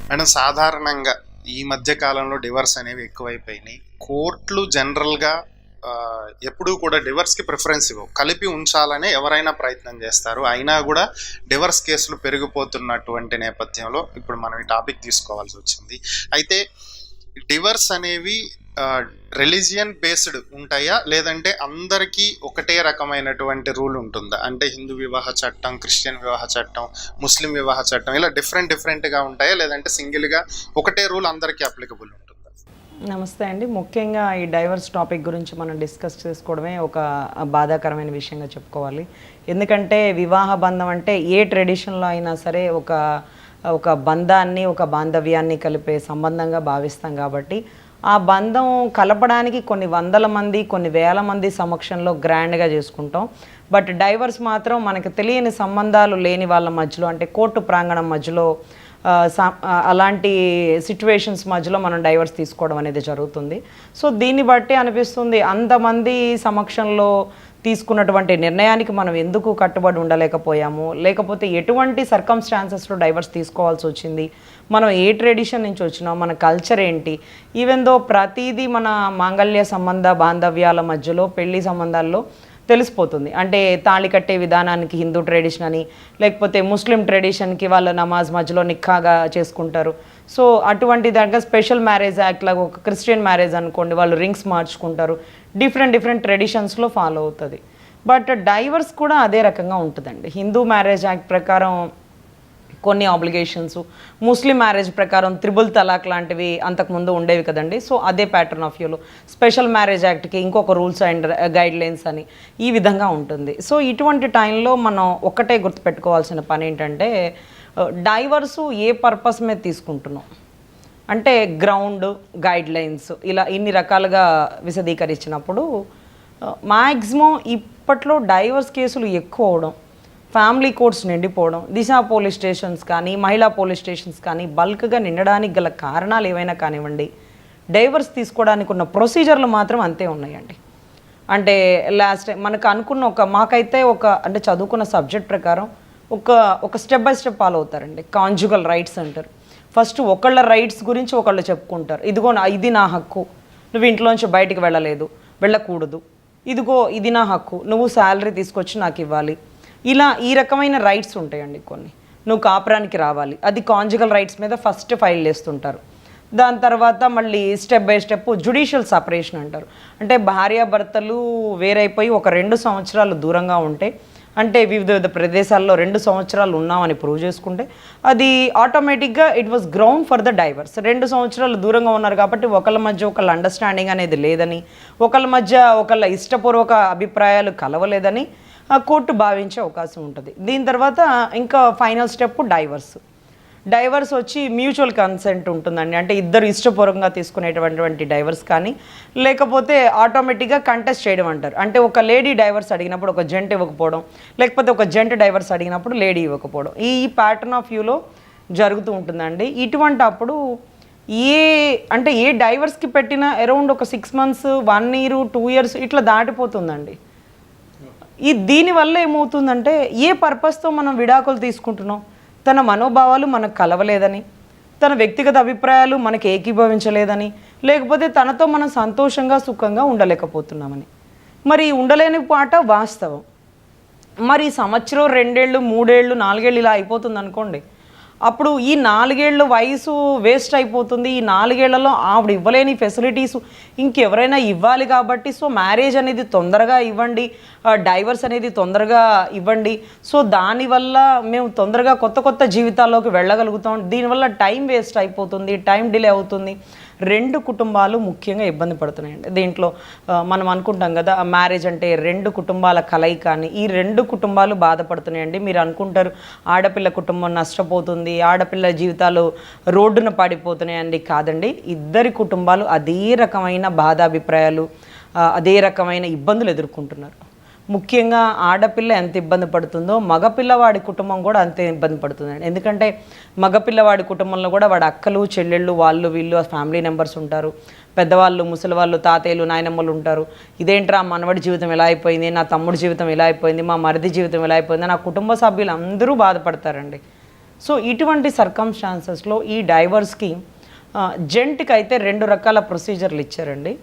Madam, సాధారణంగా ఈ మధ్య కాలంలో డివర్స్ అనేవి ఎక్కువైపోయినాయి. కోర్టులు జనరల్గా ఎప్పుడూ కూడా డివర్స్కి ప్రిఫరెన్స్ ఇవ్వవు, కలిపి ఉంచాలనే ఎవరైనా ప్రయత్నం చేస్తారు. అయినా కూడా డివర్స్ కేసులు పెరిగిపోతున్నటువంటి నేపథ్యంలో ఇప్పుడు మనం ఈ టాపిక్ తీసుకోవాల్సి వచ్చింది. అయితే డివర్స్ అనేవి రిలీజియన్ బేస్డ్ ఉంటాయా, లేదంటే అందరికీ ఒకటే రకమైనటువంటి రూల్ ఉంటుందా? అంటే హిందూ వివాహ చట్టం, క్రిస్టియన్ వివాహ చట్టం, ముస్లిం వివాహ చట్టం ఇలా డిఫరెంట్గా ఉంటాయా, లేదంటే సింగిల్గా ఒకటే రూల్ అందరికీ అప్లికబుల్ ఉంటుందా? నమస్తే అండి. ముఖ్యంగా ఈ డైవర్స్ టాపిక్ గురించి మనం డిస్కస్ చేసుకోవడమే ఒక బాధాకరమైన విషయంగా చెప్పుకోవాలి. ఎందుకంటే వివాహ బంధం అంటే ఏ ట్రెడిషన్లో అయినా సరే ఒక బంధాన్ని, ఒక బాంధవ్యాన్ని కలిపే సంబంధంగా భావిస్తాం. కాబట్టి ఆ బంధం కలపడానికి కొన్ని వందల మంది, కొన్ని వేల మంది సమక్షంలో గ్రాండ్గా చేసుకుంటాం. బట్ డైవర్స్ మాత్రం మనకు తెలియని సంబంధాలు లేని వాళ్ళ మధ్యలో, అంటే కోర్టు ప్రాంగణం మధ్యలో, అలాంటి సిచ్యువేషన్స్ మధ్యలో మనం డైవర్స్ తీసుకోవడం అనేది జరుగుతుంది. సో దీన్ని బట్టి అనిపిస్తుంది, అంతమంది సమక్షంలో తీసుకున్నటువంటి నిర్ణయానికి మనం ఎందుకు కట్టుబడి ఉండలేకపోయాము, లేకపోతే ఎటువంటి సర్కమ్స్టాన్సెస్లో డైవర్స్ తీసుకోవాల్సి వచ్చింది, మనం ఏ ట్రెడిషన్ నుంచి వచ్చినాం, మన కల్చర్ ఏంటి, ఈవెన్ దో ప్రతిదీ మన మాంగళ్య సంబంధ బాంధవ్యాల మధ్యలో, పెళ్లి సంబంధాల్లో తెలిసిపోతుంది. అంటే తాళి కట్టే విధానానికి హిందూ ట్రెడిషన్ అని, లేకపోతే ముస్లిం ట్రెడిషన్కి వాళ్ళ నమాజ్ మధ్యలో నిక్కాగా చేసుకుంటారు. సో అటువంటి దాంట్లో స్పెషల్ మ్యారేజ్ యాక్ట్ లాగా ఒక క్రిస్టియన్ మ్యారేజ్ అనుకోండి, వాళ్ళు రింగ్స్ మార్చుకుంటారు. డిఫరెంట్ ట్రెడిషన్స్లో ఫాలో అవుతుంది. బట్ డైవర్స్ కూడా అదే రకంగా ఉంటుందండి. హిందూ మ్యారేజ్ యాక్ట్ ప్రకారం కొన్ని ఆబ్లిగేషన్స్, ముస్లిం మ్యారేజ్ ప్రకారం త్రిబుల్ తలాక్ లాంటివి అంతకుముందు ఉండేవి కదండి. సో అదే ప్యాటర్న్ ఆఫ్ వ్యూలో స్పెషల్ మ్యారేజ్ యాక్ట్కి ఇంకొక రూల్స్ అండ్ గైడ్ లైన్స్ అని ఈ విధంగా ఉంటుంది. సో ఇటువంటి టైంలో మనం ఒక్కటే గుర్తుపెట్టుకోవాల్సిన పని ఏంటంటే, డైవర్సు ఏ పర్పస్ మీద తీసుకుంటున్నాం అంటే గ్రౌండ్, గైడ్ లైన్స్ ఇలా ఇన్ని రకాలుగా విశదీకరించినప్పుడు మ్యాక్సిమం ఇప్పట్లో డైవర్స్ కేసులు ఎక్కువ అవడం, ఫ్యామిలీ కోర్ట్స్ నిండిపోవడం, దిశ పోలీస్ స్టేషన్స్ కానీ, మహిళా పోలీస్ స్టేషన్స్ కానీ బల్క్గా నిండడానికి గల కారణాలు ఏవైనా కానివ్వండి, డైవర్స్ తీసుకోవడానికి ఉన్న ప్రొసీజర్లు మాత్రం అంతే ఉన్నాయండి. అంటే లాస్ట్ టైం మనకు అనుకున్న మాకైతే అంటే చదువుకున్న సబ్జెక్ట్ ప్రకారం ఒక స్టెప్ బై స్టెప్ ఫాలో అవుతారండి. కాంజుగల్ రైట్స్ అంటారు. ఫస్ట్ ఒకళ్ళ రైట్స్ గురించి ఒకళ్ళు చెప్పుకుంటారు. ఇదిగో ఇది నా హక్కు, నువ్వు ఇంట్లోంచి బయటికి వెళ్ళకూడదు, ఇదిగో ఇది నా హక్కు, నువ్వు శాలరీ తీసుకొచ్చి నాకు ఇవ్వాలి, ఇలా ఈ రకమైన రైట్స్ ఉంటాయండి. కొన్ని నువ్వు కాపురానికి రావాలి, అది కాంజుగల్ రైట్స్ మీద ఫస్ట్ ఫైల్ చేస్తుంటారు. దాని తర్వాత మళ్ళీ step by step judicial separation అంటారు. అంటే భార్యాభర్తలు వేరైపోయి ఒక 2 సంవత్సరాలు దూరంగా ఉంటే, అంటే వివిధ ప్రదేశాల్లో 2 సంవత్సరాలు ఉన్నామని ప్రూవ్ చేసుకుంటే, అది ఆటోమేటిక్గా it was ground for the divorce. 2 సంవత్సరాలు దూరంగా ఉన్నారు కాబట్టి ఒకళ్ళ మధ్య ఒకళ్ళ అండర్స్టాండింగ్ అనేది లేదని, ఒకళ్ళ మధ్య ఒకళ్ళ ఇష్టపూర్వక అభిప్రాయాలు కలవలేదని కోర్టు భావించే అవకాశం ఉంటుంది. దీని తర్వాత ఇంకా ఫైనల్ స్టెప్ డైవర్స్ వచ్చి మ్యూచువల్ కన్సెంట్ ఉంటుందండి. అంటే ఇద్దరు ఇష్టపూర్వకంగా తీసుకునేటువంటి డైవర్స్ కానీ, లేకపోతే ఆటోమేటిక్గా కంటెస్ట్ చేయడం అంటారు. అంటే ఒక లేడీ డైవర్స్ అడిగినప్పుడు ఒక జెంట్ ఇవ్వకపోవడం, లేకపోతే ఒక జెంట్ డైవర్స్ అడిగినప్పుడు లేడీ ఇవ్వకపోవడం, ఈ ప్యాటర్న్ ఆఫ్ వ్యూలో జరుగుతూ ఉంటుందండి. ఇటువంటి అప్పుడు ఏ డైవర్స్కి పెట్టినా అరౌండ్ ఒక 6 months, 1 year, 2 years ఇట్లా దాటిపోతుందండి. దీనివల్ల ఏమవుతుందంటే, ఏ పర్పస్తో మనం విడాకులు తీసుకుంటున్నాం, తన మనోభావాలు మనకు కలవలేదని, తన వ్యక్తిగత అభిప్రాయాలు మనకు ఏకీభవించలేదని, లేకపోతే తనతో మనం సంతోషంగా సుఖంగా ఉండలేకపోతున్నామని. మరి ఉండలేని పాట వాస్తవం. మరి సంవత్సరం, 2 ఏళ్ళు, 3 ఏళ్ళు, 4 ఏళ్ళు ఇలా అయిపోతుంది అనుకోండి. అప్పుడు ఈ 4 ఏళ్ళ వయసు వేస్ట్ అయిపోతుంది. ఈ 4 ఏళ్లలో ఆవిడ ఇవ్వలేని ఫెసిలిటీస్ ఇంకెవరైనా ఇవ్వాలి కాబట్టి, సో మ్యారేజ్ అనేది తొందరగా ఇవ్వండి, డైవర్స్ అనేది తొందరగా ఇవ్వండి, సో దానివల్ల మేము తొందరగా కొత్త జీవితాల్లోకి వెళ్ళగలుగుతాం. దీనివల్ల టైం వేస్ట్ అయిపోతుంది, టైం డిలే అవుతుంది. 2 కుటుంబాలు ముఖ్యంగా ఇబ్బంది పడుతున్నాయండి. దీంట్లో మనం అనుకుంటాం కదా, మ్యారేజ్ అంటే 2 కుటుంబాల కలయిక అని. ఈ 2 కుటుంబాలు బాధపడుతున్నాయండి. మీరు అనుకుంటారు ఆడపిల్ల కుటుంబం నష్టపోతుంది, ఆడపిల్ల జీవితాలు రోడ్డున పడిపోతున్నాయండి. కాదండి, ఇద్దరి కుటుంబాలు అదే రకమైన బాధాభిప్రాయాలు, అదే రకమైన ఇబ్బందులు ఎదుర్కొంటున్నారు. ముఖ్యంగా ఆడపిల్ల ఎంత ఇబ్బంది పడుతుందో మగపిల్లవాడి కుటుంబం కూడా అంతే ఇబ్బంది పడుతుందండి. ఎందుకంటే మగపిల్లవాడి కుటుంబంలో కూడా వాడి అక్కలు, చెల్లెళ్ళు, వాళ్ళు వీళ్ళు ఫ్యామిలీ మెంబర్స్ ఉంటారు, పెద్దవాళ్ళు, ముసలివాళ్ళు, తాతయ్యలు, నాయనమ్మలు ఉంటారు. ఇదేంట్రా మనవడి జీవితం ఎలా అయిపోయింది, నా తమ్ముడి జీవితం ఎలా అయిపోయింది, మా మరిది జీవితం ఎలా అయిపోయింది, నా కుటుంబ సభ్యులు అందరూ బాధపడతారండి. సో ఇటువంటి సర్కమ్స్టాన్సెస్లో ఈ డైవర్స్కి జెంట్కి అయితే 2 రకాల ప్రొసీజర్లు ఇచ్చారండి.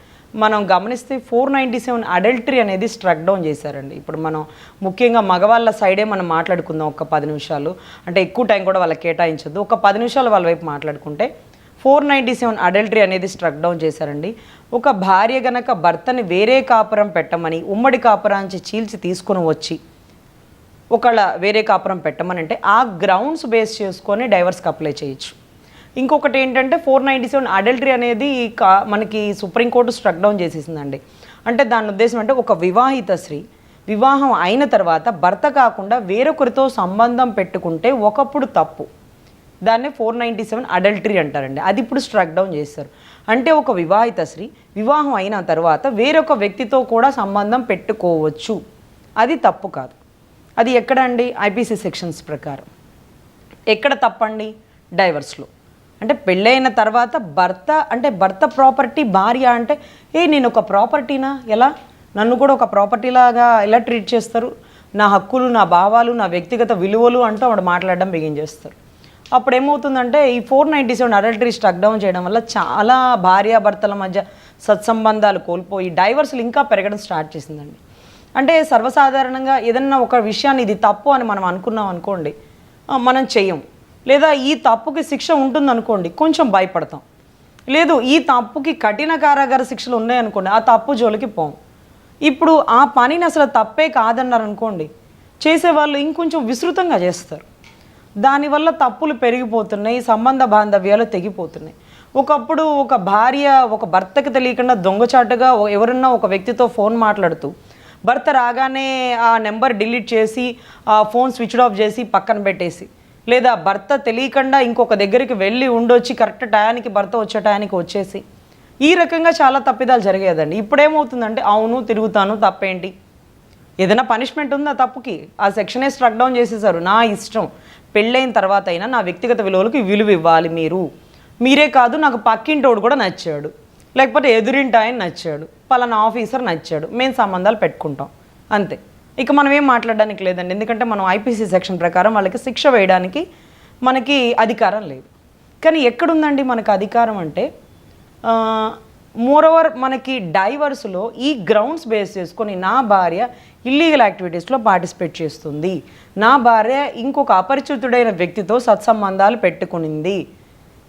మనం గమనిస్తే 497 అడల్టరీ అనేది స్ట్రక్ డౌన్ చేశారండి. ఇప్పుడు మనం ముఖ్యంగా మగవాళ్ళ సైడే మనం మాట్లాడుకుందాం ఒక 10 నిమిషాలు, అంటే ఎక్కువ టైం కూడా వాళ్ళకి కేటాయించొద్దు. ఒక 10 నిమిషాలు వాళ్ళ వైపు మాట్లాడుకుంటే 497 అడల్టరీ అనేది స్ట్రక్ డౌన్ చేశారండి. ఒక భార్య గనక భర్తని వేరే కాపురం పెట్టమని ఉమ్మడి కాపురాంచి చీల్చి తీసుకుని వచ్చి ఒకళ్ళ వేరే కాపురం పెట్టమని అంటే ఆ గ్రౌండ్స్ బేస్ చేసుకొని డైవర్స్కి అప్లై చేయొచ్చు. ఇంకొకటి ఏంటంటే 497 అడల్టరీ అనేది మనకి సుప్రీంకోర్టు స్ట్రక్ డౌన్ చేసేసిందండి. అంటే దాని ఉద్దేశం అంటే ఒక వివాహిత స్త్రీ వివాహం అయిన తర్వాత భర్త కాకుండా వేరొకరితో సంబంధం పెట్టుకుంటే ఒకప్పుడు తప్పు, దాన్ని 497 అడల్టరీ అంటారండి. అది ఇప్పుడు స్ట్రక్ డౌన్ చేస్తారు. అంటే ఒక వివాహిత స్త్రీ వివాహం అయిన తర్వాత వేరొక వ్యక్తితో కూడా సంబంధం పెట్టుకోవచ్చు, అది తప్పు కాదు. అది ఎక్కడ అండి? ఐపీసీ సెక్షన్స్ ప్రకారం. ఎక్కడ తప్పండి? డైవర్స్లో. అంటే పెళ్ళైన తర్వాత భర్త ప్రాపర్టీ, భార్య అంటే నేను ఒక ప్రాపర్టీనా, ఎలా నన్ను కూడా ఒక ప్రాపర్టీలాగా ఎలా ట్రీట్ చేస్తారు, నా హక్కులు, నా భావాలు, నా వ్యక్తిగత విలువలు అంటూ వాడు మాట్లాడడం బిగిన్ చేస్తారు. అప్పుడు ఏమవుతుందంటే ఈ 497 అడల్టరీ స్ట్రక్ డౌన్ చేయడం వల్ల చాలా భార్యాభర్తల మధ్య సత్సంబంధాలు కోల్పోయి డైవర్స్లు ఇంకా పెరగడం స్టార్ట్ చేసిందండి. అంటే సర్వసాధారణంగా ఏదన్నా ఒక విషయాన్ని ఇది తప్పు అని మనం అనుకున్నాం అనుకోండి, మనం చెయ్యం. లేదా ఈ తప్పుకి శిక్ష ఉంటుందనుకోండి, కొంచెం భయపడతాం. లేదు ఈ తప్పుకి కఠిన కారాగార శిక్షలు ఉన్నాయనుకోండి, ఆ తప్పు జోలికి పోం. ఇప్పుడు ఆ పనిని అసలు తప్పే కాదన్నారు అనుకోండి, చేసేవాళ్ళు ఇంకొంచెం విస్తృతంగా చేస్తారు. దానివల్ల తప్పులు పెరిగిపోతున్నాయి, సంబంధ బాంధవ్యాలు తెగిపోతున్నాయి. ఒకప్పుడు ఒక భార్య ఒక భర్తకి తెలియకుండా దొంగచాటుగా ఎవరన్నా ఒక వ్యక్తితో ఫోన్ మాట్లాడుతూ భర్త రాగానే ఆ నెంబర్ డిలీట్ చేసి ఆ ఫోన్ స్విచ్ ఆఫ్ చేసి పక్కన పెట్టేసి, లేదా భర్త తెలియకుండా ఇంకొక దగ్గరికి వెళ్ళి ఉండొచ్చి కరెక్ట్ టయానికి భర్త వచ్చే టయానికి వచ్చేసి, ఈ రకంగా చాలా తప్పిదాలు జరిగేదండి. ఇప్పుడేమవుతుందంటే అవును తిరుగుతాను, తప్పేంటి, ఏదైనా పనిష్మెంట్ ఉందా తప్పుకి, ఆ సెక్షనే స్ట్రక్ డౌన్ చేసేసారు. నా ఇష్టం, పెళ్ళైన తర్వాత అయినా నా వ్యక్తిగత విలువలకు విలువ ఇవ్వాలి మీరే కాదు, నాకు పక్కింటోడు కూడా నచ్చాడు, లేకపోతే ఎదురింటి ఆయన నచ్చాడు, పలానా ఆఫీసర్ నచ్చాడు, మేము సంబంధాలు పెట్టుకుంటాం, అంతే. ఇక మనం ఏం మాట్లాడడానికి లేదండి. ఎందుకంటే మనం ఐపీసీ సెక్షన్ ప్రకారం వాళ్ళకి శిక్ష వేయడానికి మనకి అధికారం లేదు. కానీ ఎక్కడుందండి మనకు అధికారం అంటే, మోరోవర్ మనకి డైవర్స్లో ఈ గ్రౌండ్స్ బేస్ చేసుకొని నా భార్య ఇల్లీగల్ యాక్టివిటీస్లో పార్టిసిపేట్ చేస్తుంది, నా భార్య ఇంకొక అపరిచితుడైన వ్యక్తితో సత్సంబంధాలు పెట్టుకునింది,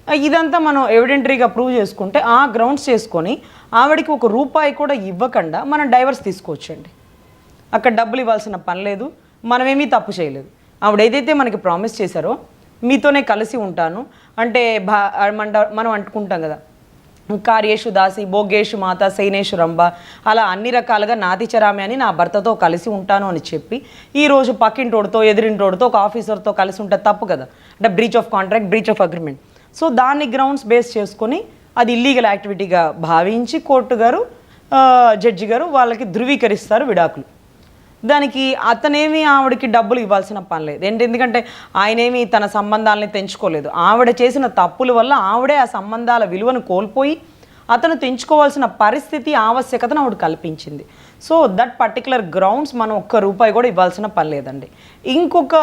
ఇదంతా మనం ఎవిడెంటరీగా ప్రూవ్ చేసుకుంటే ఆ గ్రౌండ్స్ చేసుకొని ఆవిడకి ₹1 కూడా ఇవ్వకుండా మనం డైవర్స్ తీసుకోవచ్చండి. అక్కడ డబ్బులు ఇవ్వాల్సిన పని లేదు, మనమేమీ తప్పు చేయలేదు. ఆవిడ ఏదైతే మనకి ప్రామిస్ చేశారో మీతోనే కలిసి ఉంటాను అంటే మనం అంటుకుంటాం కదా, కార్యేషు దాసి భోగేషు మాత శైనేషు రంభ, అలా అన్ని రకాలుగా నాతిచరామి అని నా భర్తతో కలిసి ఉంటాను అని చెప్పి ఈరోజు పక్కింటోడితో ఎదిరింటోడితో ఒక ఆఫీసర్తో కలిసి ఉంటే తప్పు కదా, అంటే breach of contract, breach of agreement. So దాన్ని గ్రౌండ్స్ బేస్ చేసుకొని అది ఇల్లీగల్ యాక్టివిటీగా భావించి కోర్టు గారు జడ్జి గారు వాళ్ళకి ధృవీకరిస్తారు విడాకులు. దానికి అతనేమి ఆవిడకి డబ్బులు ఇవ్వాల్సిన పని లేదు. ఎందుకంటే ఆయనేమి తన సంబంధాలని తెంచుకోలేదు. ఆవిడ చేసిన తప్పుల వల్ల ఆవిడే ఆ సంబంధాల విలువను కోల్పోయి అతను తెంచుకోవాల్సిన పరిస్థితి ఆవశ్యకతను ఆవిడ కల్పించింది. సో దట్ పర్టికులర్ గ్రౌండ్స్ మనం ₹1 కూడా ఇవ్వాల్సిన పని లేదండి. ఇంకొక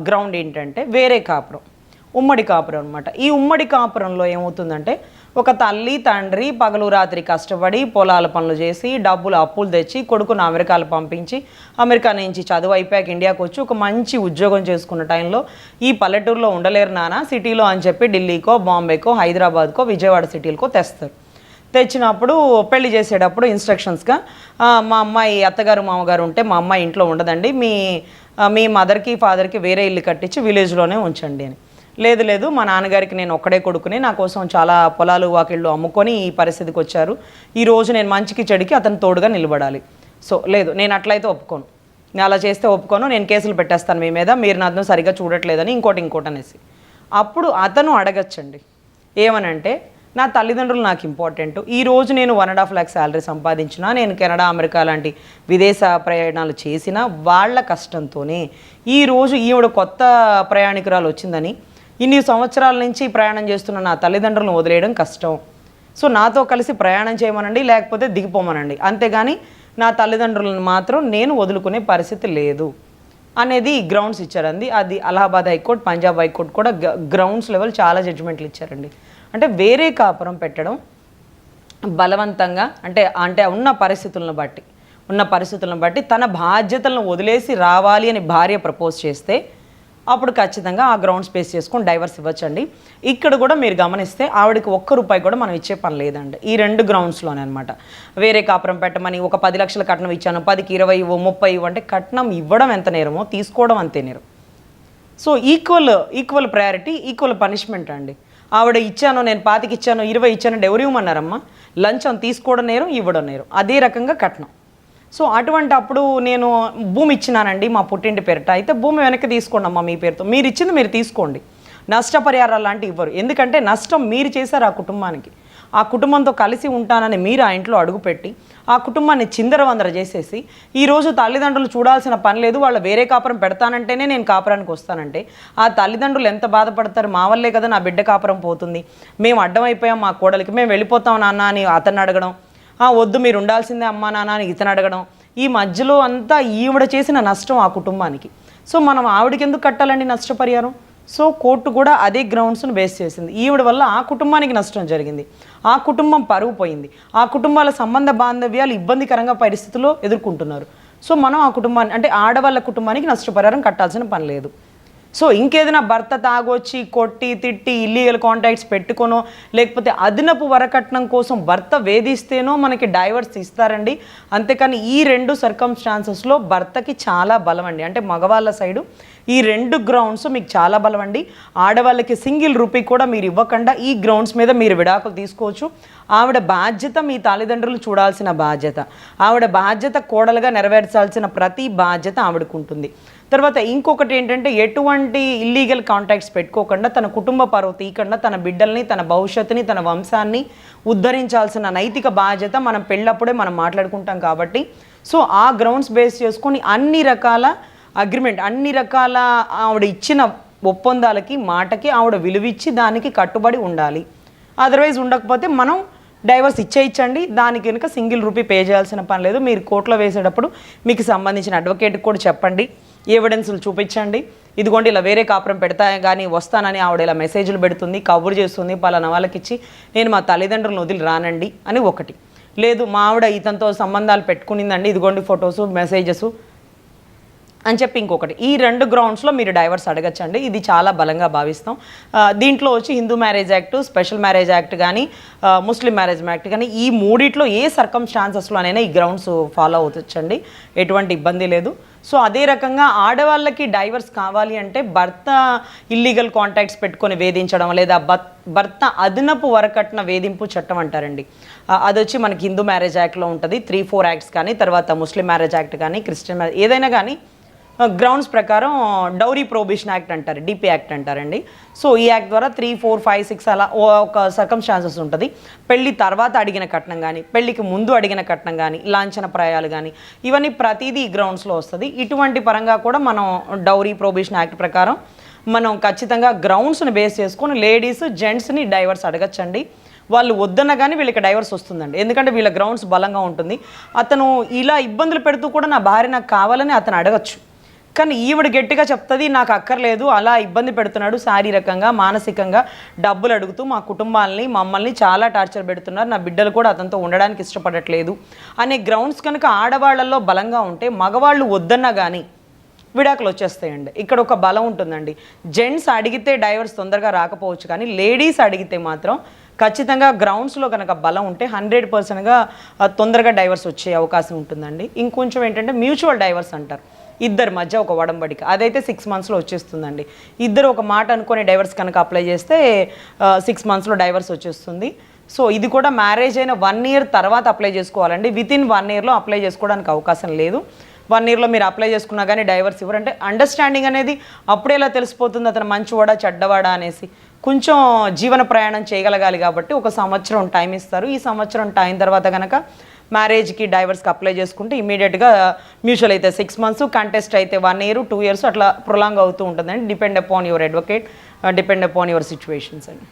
గ్రౌండ్ ఏంటంటే వేరే కాపురం, ఉమ్మడి కాపురం అనమాట. ఈ ఉమ్మడి కాపురంలో ఏమవుతుందంటే ఒక తల్లి తండ్రి పగలు రాత్రి కష్టపడి పొలాల పనులు చేసి డబ్బులు అప్పులు తెచ్చి కొడుకును అమెరికాలో పంపించి అమెరికా నుంచి చదువు అయిపోయాక ఇండియాకి వచ్చి ఒక మంచి ఉద్యోగం చేసుకున్న టైంలో ఈ పల్లెటూరులో ఉండలేరు నాన్న సిటీలో అని చెప్పి ఢిల్లీకో బాంబేకో హైదరాబాద్కో విజయవాడ సిటీలకో తెస్తారు. తెచ్చినప్పుడు పెళ్లి చేసేటప్పుడు ఇన్స్ట్రక్షన్స్గా మా అమ్మాయి అత్తగారు మామగారు ఉంటే మా అమ్మాయి ఇంట్లో ఉండదండి, మీ మదర్కి ఫాదర్కి వేరే ఇల్లు కట్టించి విలేజ్లోనే ఉంచండి అని. లేదు మా నాన్నగారికి నేను ఒక్కడే కొడుకుని నా కోసం చాలా పొలాలు వాకిళ్ళు అమ్ముకొని ఈ పరిస్థితికి వచ్చారు, ఈరోజు నేను మంచికి చెడికి అతను తోడుగా నిలబడాలి. సో లేదు నేను అట్లయితే ఒప్పుకోను, నేను అలా చేస్తే ఒప్పుకోను, నేను కేసులు పెట్టేస్తాను మీ మీద, మీరు నన్ను సరిగ్గా చూడట్లేదని ఇంకోటి అనేసి. అప్పుడు అతను అడగచ్చండి ఏమనంటే, నా తల్లిదండ్రులు నాకు ఇంపార్టెంట్, ఈరోజు నేను 1.5 lakh శాలరీ సంపాదించినా, నేను కెనడా అమెరికా లాంటి విదేశ ప్రయాణాలు చేసినా వాళ్ళ కష్టంతోనే ఈరోజు ఈవిడ కొత్త ప్రయాణికురాలు వచ్చిందని ఇన్ని సంవత్సరాల నుంచి ప్రయాణం చేస్తున్న నా తల్లిదండ్రులను వదిలేయడం కష్టం. సో నాతో కలిసి ప్రయాణం చేయమనండి, లేకపోతే దిగిపోమనండి, అంతేగాని నా తల్లిదండ్రులను మాత్రం నేను వదులుకునే పరిస్థితి లేదు. అనేది గ్రౌండ్స్ ఇచ్చారండి. అది అలహాబాద్ హైకోర్టు, పంజాబ్ హైకోర్టు కూడా గ్రౌండ్స్ లెవెల్ చాలా జడ్జిమెంట్లు ఇచ్చారండి. అంటే వేరే కాపురం పెట్టడం బలవంతంగా అంటే ఉన్న పరిస్థితులను బట్టి తన బాధ్యతలను వదిలేసి రావాలి అని భార్య ప్రపోజ్ చేస్తే అప్పుడు ఖచ్చితంగా ఆ గ్రౌండ్ స్పేస్ చేసుకొని డైవర్స్ ఇవ్వచ్చండి. ఇక్కడ కూడా మీరు గమనిస్తే ఆవిడకి ₹1 కూడా మనం ఇచ్చే పని లేదండి. ఈ 2 గ్రౌండ్స్లోనే అనమాట. వేరే కాపురం పెట్టమని ఒక 10 లక్షల కట్నం ఇచ్చాను, 10కి 20 ఇవ్వు, 30 ఇవ్వు అంటే కట్నం ఇవ్వడం ఎంత నేరమో తీసుకోవడం అంతే నేరం. So equal priority, equal punishment అండి. ఆవిడ ఇచ్చాను, నేను 25 ఇచ్చాను, 20 ఇచ్చానంటే ఎవరు ఇవ్వమన్నారమ్మా? లంచం తీసుకోవడం నేరం, ఇవ్వడం నేరం. అదే రకంగా కట్నం. సో అటువంటి అప్పుడు నేను భూమి ఇచ్చినానండి మా పుట్టింటి పేరిట, అయితే భూమి వెనక్కి తీసుకోండి అమ్మా మీ పేరుతో, మీరు ఇచ్చింది మీరు తీసుకోండి, నష్టపరిహారాలు లాంటివి ఇవ్వరు. ఎందుకంటే నష్టం మీరు చేశారు ఆ కుటుంబానికి. ఆ కుటుంబంతో కలిసి ఉంటానని మీరు ఆ ఇంట్లో అడుగుపెట్టి ఆ కుటుంబాన్ని చిందరవందర చేసేసి ఈరోజు తల్లిదండ్రులు చూడాల్సిన పని లేదు, వాళ్ళు వేరే కాపురం పెడతానంటేనే నేను కాపురానికి వస్తానంటే ఆ తల్లిదండ్రులు ఎంత బాధపడతారు? మా వల్లే కదా నా బిడ్డ కాపురం పోతుంది, మేము అడ్డమైపోయాం మా కోడలికి, మేము వెళ్ళిపోతాం నాన్న అని అతన్ని అడగడం, వద్దు మీరు ఉండాల్సిందే అమ్మా నాన్న అని ఇతను అడగడం, ఈ మధ్యలో అంతా ఈవిడ చేసిన నష్టం ఆ కుటుంబానికి. సో మనం ఆవిడకి ఎందుకు కట్టాలండి నష్టపరిహారం? సో కోర్టు కూడా అదే గ్రౌండ్స్ను బేస్ చేసింది. ఈవిడ వల్ల ఆ కుటుంబానికి నష్టం జరిగింది, ఆ కుటుంబం పరువు పోయింది, ఆ కుటుంబాల సంబంధ బాంధవ్యాలు ఇబ్బందికరంగా పరిస్థితుల్లో ఎదుర్కొంటున్నారు. సో మనం ఆ కుటుంబాన్ని అంటే ఆడవాళ్ళ కుటుంబానికి నష్టపరిహారం కట్టాల్సిన పని లేదు. సో ఇంకేదైనా భర్త తాగొచ్చి కొట్టి తిట్టి ఇల్లీగల్ కాంటాక్ట్స్ పెట్టుకోనో లేకపోతే అదనపు వరకట్నం కోసం భర్త వేధిస్తేనో మనకి డైవర్స్ ఇస్తారండి. అంతేకాని ఈ 2 సర్కమ్స్టాన్సెస్లో భర్తకి చాలా బలం అండి. అంటే మగవాళ్ళ సైడు ఈ 2 గ్రౌండ్స్ మీకు చాలా బలం అండి. ఆడవాళ్ళకి ₹1 కూడా మీరు ఇవ్వకుండా ఈ గ్రౌండ్స్ మీద మీరు విడాకులు తీసుకోవచ్చు. ఆవిడ బాధ్యత మీ తల్లిదండ్రులు చూడాల్సిన బాధ్యత, ఆవిడ బాధ్యత కోడలుగా నెరవేర్చాల్సిన ప్రతి బాధ్యత ఆవిడకు ఉంటుంది. తర్వాత ఇంకొకటి ఏంటంటే ఎటువంటి ఇల్లీగల్ కాంటాక్ట్స్ పెట్టుకోకుండా తన కుటుంబ పరువు తీయకుండా తన బిడ్డల్ని, తన భవిష్యత్తుని, తన వంశాన్ని ఉద్ధరించాల్సిన నైతిక బాధ్యత మనం పెళ్ళప్పుడే మనం మాట్లాడుకుంటాం కాబట్టి సో ఆ గ్రౌండ్స్ బేస్ చేసుకొని అన్ని రకాల అగ్రిమెంట్, అన్ని రకాల ఆవిడ ఇచ్చిన ఒప్పందాలకి మాటకి ఆవిడ విలువిచ్చి దానికి కట్టుబడి ఉండాలి. అదర్వైజ్ ఉండకపోతే మనం డైవర్స్ ఇచ్చేయించండి, దానికి కనుక ₹1 పే చేయాల్సిన పని లేదు. మీరు కోర్టులో వేసేటప్పుడు మీకు సంబంధించిన అడ్వకేట్కి కూడా చెప్పండి, ఎవిడెన్సులు చూపించండి, ఇదిగోండి ఇలా వేరే కాపురం పెడతా కానీ వస్తానని ఆవిడ ఇలా మెసేజ్లు పెడుతుంది, కబురు చేస్తుంది, పలానా వాళ్ళకి ఇచ్చి నేను మా తల్లిదండ్రులను వదిలి రానండి అని ఒకటి. లేదు మా ఆవిడ ఇతనితో సంబంధాలు పెట్టుకునిందండి, ఇదిగోండి ఫొటోసు మెసేజెస్ అని చెప్పి ఇంకొకటి. ఈ 2 గ్రౌండ్స్లో మీరు డైవర్స్ అడగచ్చండి. ఇది చాలా బలంగా భావిస్తాం. దీంట్లో వచ్చి Hindu marriage act, special marriage act కానీ ముస్లిం మ్యారేజ్ యాక్ట్ కానీ ఈ మూడిట్లో ఏ సర్కమ్స్టాన్సెస్లోనైనా ఈ గ్రౌండ్స్ ఫాలో అవుతచ్చండి, ఎటువంటి ఇబ్బంది లేదు. సో అదే రకంగా ఆడవాళ్ళకి డైవర్స్ కావాలి అంటే భర్త ఇల్లీగల్ కాంటాక్ట్స్ పెట్టుకొని వేధించడం లేదా భర్త అదనపు వరకట్న వేధింపు చట్టం అంటారండి. అది వచ్చి మనకి హిందూ మ్యారేజ్ యాక్ట్లో ఉంటుంది. 3-4 యాక్ట్స్ కానీ తర్వాత ముస్లిం మ్యారేజ్ యాక్ట్ కానీ క్రిస్టియన్ మ్యారేజ్ ఏదైనా కానీ గ్రౌండ్స్ ప్రకారం డౌరీ ప్రొహిబిషన్ యాక్ట్ అంటారు, డిపి యాక్ట్ అంటారండి. సో ఈ యాక్ట్ ద్వారా 3, 4, 5, 6 అలా ఒక సర్కమ్స్టాన్సెస్ ఉంటుంది. పెళ్లి తర్వాత అడిగిన కట్నం కానీ, పెళ్లికి ముందు అడిగిన కట్నం కానీ, లాంఛన ప్రాయాలు కానీ ఇవన్నీ ప్రతిదీ ఈ గ్రౌండ్స్లో వస్తుంది. ఇటువంటి పరంగా కూడా మనం డౌరీ ప్రొహిబిషన్ యాక్ట్ ప్రకారం మనం ఖచ్చితంగా గ్రౌండ్స్ని బేస్ చేసుకొని లేడీస్ జెంట్స్ని డైవర్స్ అడగచ్చండి. వాళ్ళు వద్దన్న కానీ వీళ్ళకి డైవర్స్ వస్తుందండి, ఎందుకంటే వీళ్ళ గ్రౌండ్స్ బలంగా ఉంటుంది. అతను ఇలా ఇబ్బందులు పెడుతూ కూడా నా భార్య నాకు కావాలని అతను అడగచ్చు, కానీ ఈవిడ గట్టిగా చెప్తుంది నాకు అక్కర్లేదు, అలా ఇబ్బంది పెడుతున్నాడు శారీరకంగా మానసికంగా డబ్బులు అడుగుతూ మా కుటుంబాలని మమ్మల్ని చాలా టార్చర్ పెడుతున్నారు, నా బిడ్డలు కూడా అతనితో ఉండడానికి ఇష్టపడట్లేదు అనే గ్రౌండ్స్ కనుక ఆడవాళ్లలో బలంగా ఉంటే మగవాళ్ళు వద్దన్నా కానీ విడాకులు వచ్చేస్తాయండి. ఇక్కడ ఒక బలం ఉంటుందండి. జెంట్స్ అడిగితే డైవర్స్ తొందరగా రాకపోవచ్చు, కానీ లేడీస్ అడిగితే మాత్రం ఖచ్చితంగా గ్రౌండ్స్లో కనుక బలం ఉంటే 100%గా తొందరగా డైవర్స్ వచ్చే అవకాశం ఉంటుందండి. ఇంకొంచెం ఏంటంటే మ్యూచువల్ డైవర్స్ అంటారు, ఇద్దరి మధ్య ఒక ఒడంబడిక, అదైతే 6 మంత్స్లో వచ్చేస్తుందండి. ఇద్దరు ఒక మాట అనుకునే డైవర్స్ కనుక అప్లై చేస్తే 6 మంత్స్లో డైవర్స్ వచ్చేస్తుంది. సో ఇది కూడా మ్యారేజ్ అయిన 1 ఇయర్ తర్వాత అప్లై చేసుకోవాలండి. వితిన్ 1 ఇయర్లో అప్లై చేసుకోవడానికి అవకాశం లేదు. 1 ఇయర్లో మీరు అప్లై చేసుకున్నా కానీ డైవర్స్ ఇవ్వరు. అంటే అండర్స్టాండింగ్ అనేది అప్పుడే ఎలా తెలిసిపోతుంది అతను మంచివాడా చెడ్డవాడా అనేసి, కొంచెం జీవన ప్రయాణం చేయగలగాలి కాబట్టి 1 సంవత్సరం టైం ఇస్తారు. ఈ సంవత్సరం టైం తర్వాత కనుక మ్యారేజ్కి డైవర్స్కి అప్లై చేసుకుంటే ఇమీడియట్గా మ్యూచువల్ అయితే 6 మంత్స్, కంటెస్ట్ అయితే 1 ఇయర్ 2 ఇయర్స్ అట్లా ప్రొలాంగ్ అవుతూ ఉంటుందండి. Depend upon your advocate, depend upon your situations అండి.